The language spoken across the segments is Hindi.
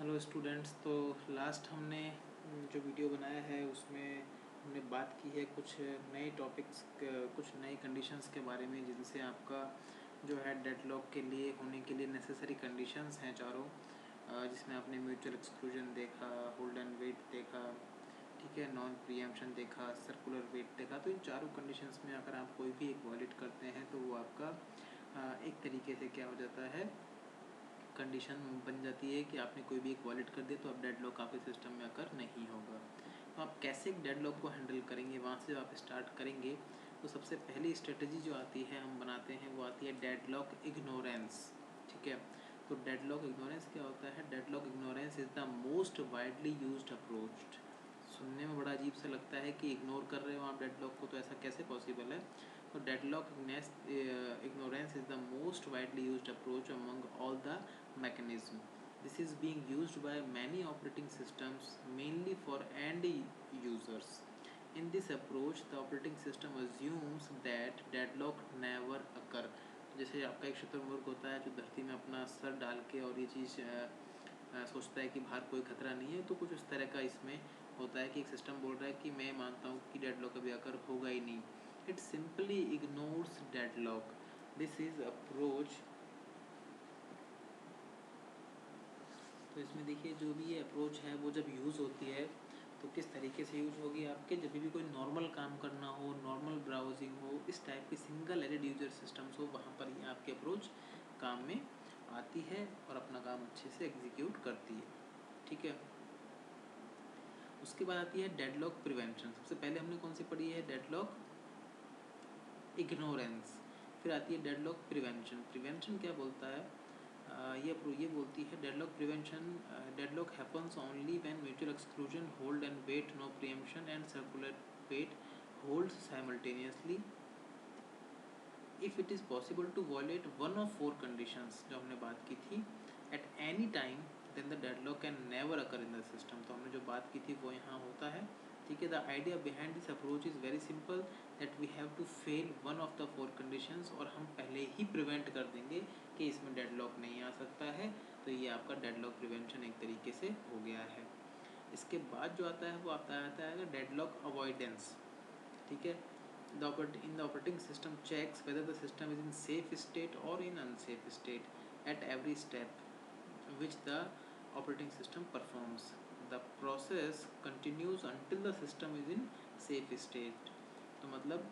Hello students. तो लास्ट हमने जो वीडियो बनाया है उसमें हमने बात की है कुछ नए टॉपिक्स, कुछ नई कंडीशंस के बारे में जिनसे आपका जो है डेडलॉक के लिए होने के लिए नेसेसरी कंडीशंस हैं चारों, जिसमें आपने म्यूचुअल एक्सक्लूजन देखा, होल्ड एंड वेट देखा, ठीक है, नॉन प्रीएम्पशन देखा, सर्कुलर वेट देखा। तो इन चारों कंडीशंस में अगर आप कोई भी एक वायलेट करते हैं तो वो आपका एक तरीके से क्या हो जाता है, कंडीशन बन जाती है कि आपने कोई भी एक वॉलेट कर दिया तो अब डेडलॉक आपके सिस्टम में आकर नहीं होगा। तो आप कैसे एक डेडलॉक को हैंडल करेंगे, वहाँ से आप स्टार्ट करेंगे। तो सबसे पहली स्ट्रेटजी जो आती है हम बनाते हैं वो आती है डेडलॉक इग्नोरेंस। ठीक है, तो डेडलॉक इग्नोरेंस क्या होता है? Deadlock ignorance is the most widely used approach. सुनने में बड़ा अजीब सा लगता है कि इग्नोर कर रहे हो आप डेडलॉक को, तो ऐसा कैसे पॉसिबल है? तो deadlock ignorance is the most widely used approach among all the mechanism. This is being used by many operating systems mainly for end users. In this approach, the operating system assumes that deadlock never occur. जैसे आपका एक शुतुरमुर्ग होता है जो धरती में अपना सर डाल के और ये चीज़ सोचता है कि बाहर कोई खतरा नहीं है, तो कुछ उस तरह का इसमें होता है कि एक सिस्टम बोल रहा है कि मैं मानता हूँ कि डेडलॉक कभी आकर होगा ही नहीं। It simply ignores deadlock. This is approach। तो इसमें देखिए जो भी ये अप्रोच है वो जब यूज़ होती है तो किस तरीके से यूज़ होगी आपके, जब भी कोई नॉर्मल काम करना हो, नॉर्मल ब्राउजिंग हो, इस टाइप की सिंगल एडेड यूजर सिस्टम्स हो, वहाँ पर ये आपकी अप्रोच काम में आती है और अपना काम अच्छे से एग्जीक्यूट करती है। ठीक है, उसके बाद आती है डेडलॉक प्रिवेंशन। सबसे पहले हमने कौन सी पढ़ी है? Deadlock ignorance. फिर आती है डेडलॉक प्रिवेंशन। प्रिवेंशन क्या बोलता है? ये बोलती है deadlock prevention, deadlock happens only when mutual exclusion, hold and wait, no preemption and circular wait holds simultaneously if it is possible to violate one of four conditions जो हमने बात की थी at any time, then the deadlock can never occur in the system. तो हमने जो बात की थी वो यहाँ होता है। ठीक है, the idea behind this approach is very simple, that we have to fail one of the four conditions, और हम पहले ही प्रिवेंट कर देंगे कि इसमें डेडलॉक नहीं आ सकता है। तो ये आपका डेडलॉक प्रिवेंशन एक तरीके से हो गया है। इसके बाद जो आता है वो आता है डेडलॉक अवॉइडेंस। ठीक है, in the operating system checks whether the system is in safe state or in unsafe state at every step which the operating system performs. The process continues until the system is in safe state. तो मतलब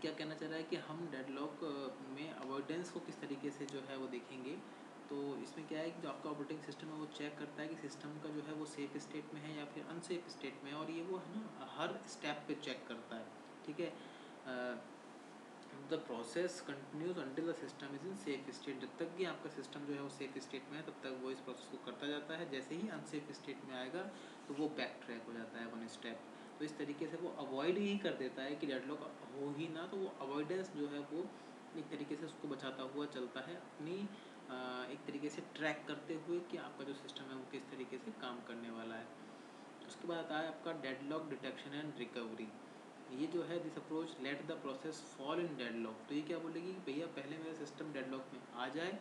क्या कहना चाह रहा है कि हम डेडलॉक में अवॉइडेंस को किस तरीके से जो है वो देखेंगे। तो इसमें क्या है कि जो आपका ऑपरेटिंग सिस्टम है वो चेक करता है कि सिस्टम का जो है वो सेफ स्टेट में है या फिर अनसेफ स्टेट में है, और ये वो है ना हर स्टेप पे चेक करता है। ठीक है, the process continues until the system is in safe state. जब तक कि आपका सिस्टम जो है वो सेफ स्टेट में है तब तक वो इस प्रोसेस को करता जाता है। जैसे ही अनसेफ स्टेट में आएगा तो वो बैक ट्रैक हो जाता है वन स्टेप। तो इस तरीके से वो अवॉइड ही कर देता है कि डेडलॉक हो ही ना। तो वो अवॉइडेंस जो है वो एक तरीके से उसको बचाता हुआ चलता है, अपनी एक तरीके से ट्रैक करते हुए कि आपका जो सिस्टम है वो किस तरीके से काम करने वाला है। उसके बाद आता है आपका डेडलॉक डिटेक्शन एंड रिकवरी। ये जो है this approach let the process fall in deadlock. तो ये क्या बोलेगी कि भैया पहले मेरा सिस्टम डेडलॉक में आ जाए,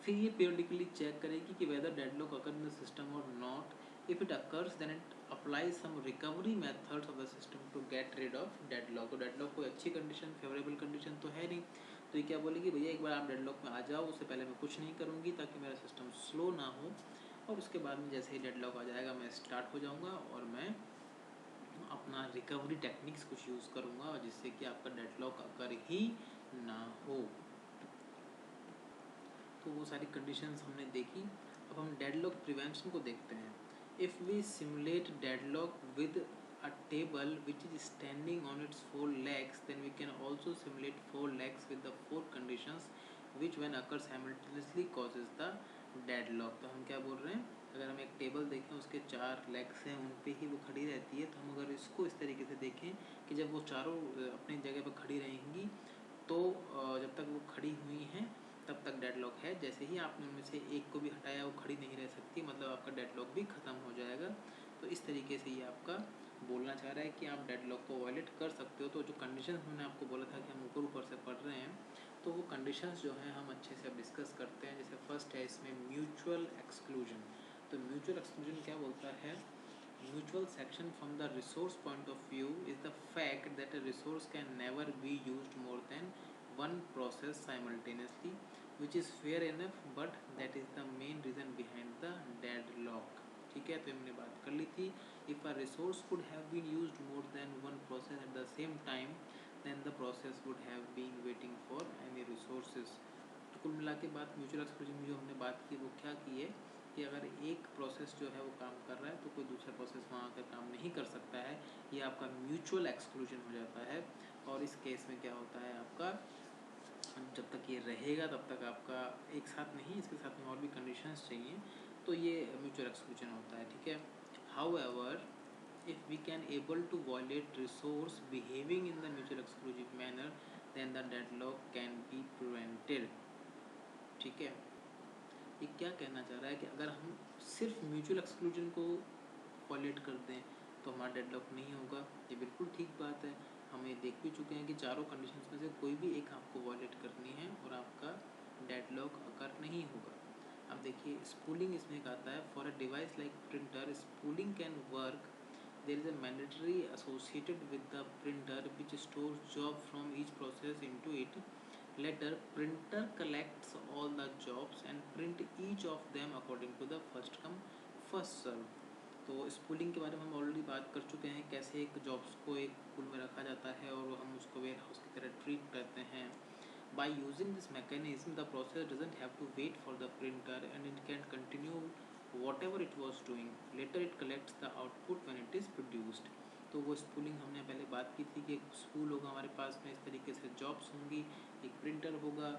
फिर ये पीरियडिकली चेक करेगी कि whether deadlock occur in the system और not. If it occurs then it apply some recovery methods of the system to get rid of deadlock. तो डेडलॉक कोई अच्छी कंडीशन, फेवरेबल कंडीशन तो है नहीं। तो ये क्या बोलेगी, भैया एक बार आप डेडलॉक में आ जाओ, उससे पहले मैं कुछ नहीं करूँगी ताकि मेरा सिस्टम स्लो ना हो, और उसके बाद में जैसे ही डेडलॉक आ जाएगा मैं स्टार्ट हो जाऊँगा और मैं अपना रिकवरी टेक्निक्स कुछ यूज़ करूँगा जिससे कि आपका डेडलॉक अकर ही ना हो। तो वो सारी कंडीशंस हमने देखी। अब हम डेडलॉक प्रिवेंशन को देखते हैं। If we simulate deadlock with a table which is standing on its four legs, then we can also simulate four legs with the four conditions which when occur simultaneously causes the deadlock। तो हम क्या बोल रहे हैं, अगर हम एक टेबल देखें उसके चार लेग्स हैं, उन पे ही वो खड़ी रहती है, तो हम अगर इसको इस तरीके से देखें कि जब वो चारों अपनी जगह पर खड़ी रहेंगी तो जब तक वो खड़ी हुई हैं तब तक डेडलॉक है। जैसे ही आपने उनमें से एक को भी हटाया वो खड़ी नहीं रह सकती, मतलब आपका डेडलॉक भी ख़त्म हो जाएगा। तो इस तरीके से ये आपका बोलना चाह रहा है कि आप डेडलॉक को वॉयलेट कर सकते हो। तो जो कंडीशन मैंने आपको बोला था कि हम ऊपर ऊपर से पढ़ रहे हैं, तो वो कंडीशंस जो हैं हम अच्छे से अब डिस्कस करते हैं। जैसे फर्स्ट है इसमें म्यूचुअल एक्सक्लूजन। तो म्यूचुअल एक्सक्लूजन क्या बोलता है? Mutual section from the resource point of view is the fact that a resource can never be used more than one process simultaneously which is fair enough, but that is the main reason behind the deadlock. ठीक है, तो हमने बात कर ली थी। If a resource could have been used more than one process at the same time then the process would have been waiting for any resources। तो कुल मिला के बात म्यूचुअल एक्सक्लूजन में जो हमने बात की वो क्या की है कि अगर एक प्रोसेस जो है वो काम कर रहा है तो कोई दूसरा प्रोसेस वहाँ आकर काम नहीं कर सकता है, ये आपका म्यूचुअल एक्सक्लूजन हो जाता है। और इस केस में क्या होता है आपका, जब तक ये रहेगा तब तक आपका एक साथ नहीं, इसके साथ में और भी कंडीशंस चाहिए, तो ये म्यूचुअल एक्सक्लूजन होता है। ठीक है, however if we can able to violate resource behaving in the mutual exclusive manner, then the deadlock can be prevented। ठीक है, ये क्या कहना चाह रहा है कि अगर हम सिर्फ म्यूचुअल एक्सक्लूजन को वॉलेट कर दें तो हमारा डेडलॉक नहीं होगा। ये बिल्कुल ठीक बात है। हम ये देख भी चुके हैं कि चारों कंडीशंस में से कोई भी एक आपको वॉलेट करनी है और आपका डेडलॉक अकर नहीं होगा। अब देखिए स्पूलिंग इसमें एक आता है। For a device like printer, spooling can work. There is a mandatory associated with the printer which stores job from each process into it. Later, printer collects all the jobs and print each of them according to the first come first serve। तो स्पूलिंग के बारे में हम ऑलरेडी बात कर चुके हैं, कैसे एक जॉब्स को एक पूल में रखा जाता है और हम उसको वेयर हाउस की तरह ट्रीट करते हैं। By using this mechanism, the process doesn't have to wait for the printer and it can continue whatever it was doing. Later it collects the output when it is produced। तो वो स्पूलिंग हमने पहले बात की थी कि एक स्पूल होगा हमारे पास में, इस तरीके से जॉब्स होंगी, एक प्रिंटर होगा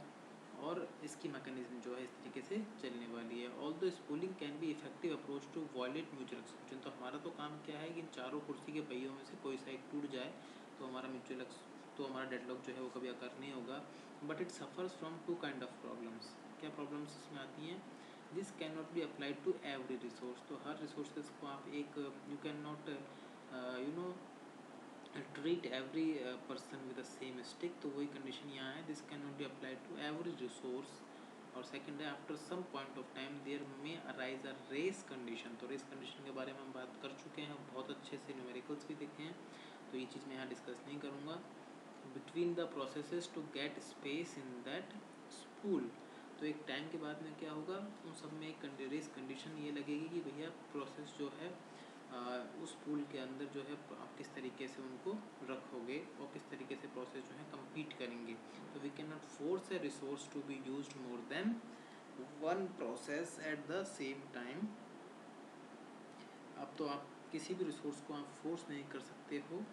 और इसकी मैकेनिज्म जो है इस तरीके से चलने वाली है। Although spooling can be effective approach to violate mutual exclusion. तो हमारा तो काम क्या है कि इन चारों कुर्सी के पहियों में से कोई सा एक टूट जाए तो हमारा डेडलॉक जो है वो कभी अकर नहीं होगा। But it suffers from two kind of problems. क्या प्रॉब्लम्स इसमें आती हैं? This can not be applied to every resource. तो हर रिसोर्सेज को आप एक you can not treat every person with the same stick. तो वही कंडीशन यहाँ है, this can not be applied to every resource. और सेकंड है after some point of time there may arise a race condition. तो रेस कंडीशन के बारे में हम बात कर चुके हैं, बहुत अच्छे से न्यूमेरिकल्स भी देखे हैं, तो ये चीज़ मैं यहाँ डिस्कस नहीं करूँगा। Between the processes to get space in that spool. तो एक टाइम के बाद में क्या होगा, उन सब में एक रेस कंडीशन ये लगेगी कि भैया प्रोसेस जो है उस पूल के अंदर जो है आप किस तरीके से उनको रखोगे और किस तरीके से प्रोसेस जो है compete करेंगे। तो we can not force a resource to be used more than one process at the same time. अब तो आप किसी भी रिसोर्स को आप फोर्स नहीं कर सकते हो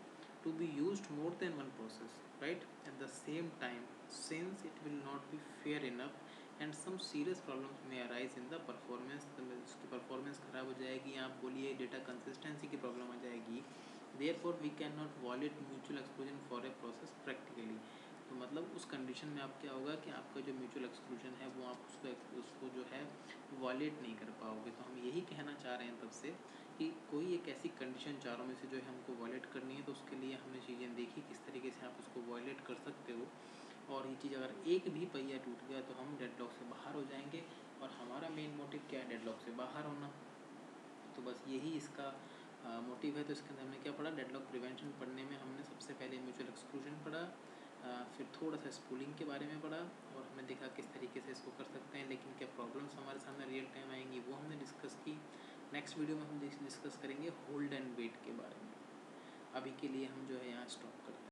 to be used more than one process, right, at the same time, since it will not be fair enough and some serious problems may arise in the performance। उसकी परफॉर्मेंस ख़राब हो जाएगी, आप बोलिए डेटा कंसिस्टेंसी की प्रॉब्लम आ जाएगी। therefore we cannot violate mutual exclusion for a process practically। तो मतलब उस कंडीशन में आप क्या होगा कि आपका जो म्यूचुअल एक्सक्लूजन है वो आप उसको जो है वॉलेट नहीं कर पाओगे। तो हम यही कहना चाह रहे हैं तब से कि कोई एक ऐसी कंडीशन चारों में से जो है हमको वॉलेट करनी है, तो उसके लिए हमने चीज़ें देखी किस तरीके से आप उसको वॉलेट कर सकते हो। और ये चीज़ अगर एक भी पहिया टूट गया तो हम डेडलॉक से बाहर हो जाएंगे, और हमारा मेन मोटिव क्या है, डेडलॉक से बाहर होना। तो बस यही इसका मोटिव है। तो इसके अंदर हमने क्या पढ़ा, डेडलॉक प्रिवेंशन पढ़ने में हमने सबसे पहले म्यूचुअल एक्सक्लूजन पढ़ा, फिर थोड़ा सा स्पूलिंग के बारे में पढ़ा, और हमने देखा किस तरीके से इसको कर सकते हैं, लेकिन क्या प्रॉब्लम्स हमारे सामने रियल टाइम आएंगी वो हमने डिस्कस की। नेक्स्ट वीडियो में हम डिस्कस करेंगे होल्ड एंड वेट के बारे में। अभी के लिए हम जो है यहाँ स्टॉप करते हैं।